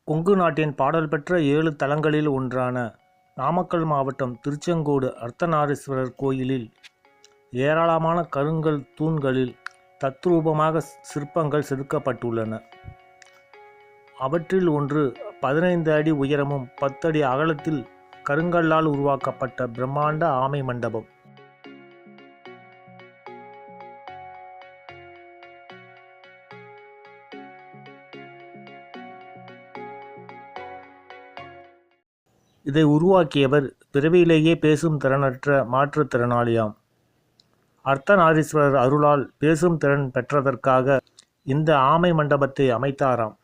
கொங்கு நாட்டின் பாடல் பெற்ற 7 தலங்களில் ஒன்றான நாமக்கல் மாவட்டம் திருச்செங்கோடு அர்த்தநாரீஸ்வரர் கோயிலில் ஏராளமான கருங்கல் தூண்களில் தத்ரூபமாக சிற்பங்கள் செதுக்கப்பட்டுள்ளன. அவற்றில் ஒன்று 15 அடி உயரமும் 10 அடி அகலத்தில் கருங்கல்லால் உருவாக்கப்பட்ட பிரம்மாண்ட ஆமை மண்டபம். இதை உருவாக்கியவர் பிறவியிலேயே பேசும் திறனற்ற மாற்றுத்திறனாளியாம். அர்த்தநாரீஸ்வரர் அருளால் பேசும் திறன் பெற்றதற்காக இந்த ஆமை மண்டபத்தை அமைத்தாராம்.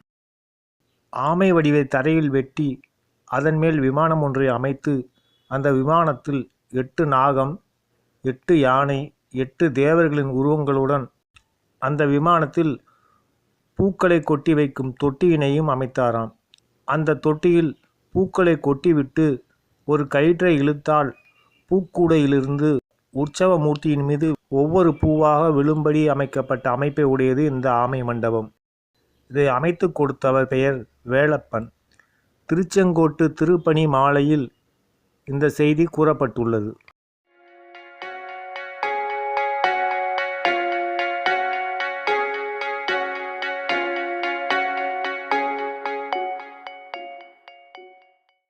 ஆமை வடிவை தரையில் வெட்டி அதன் மேல் விமானம் ஒன்றை அமைத்து அந்த விமானத்தில் 8 நாகம், 8 யானை, 8 தேவர்களின் உருவங்களுடன் அந்த விமானத்தில் பூக்களை கொட்டி வைக்கும் தொட்டியினையும் அமைத்தாராம். அந்த தொட்டியில் பூக்களை கொட்டிவிட்டு ஒரு கயிற்றை இழுத்தால் பூக்கூடையிலிருந்து உற்சவ மூர்த்தியின் மீது ஒவ்வொரு பூவாக விழும்படி அமைக்கப்பட்ட அமைப்பை உடையது இந்த ஆமை மண்டபம். இதை அமைத்து கொடுத்தவர் பெயர் வேலப்பன். திருச்செங்கோட்டு திருப்பணி மாலையில் இந்த செய்தி கூறப்பட்டுள்ளது.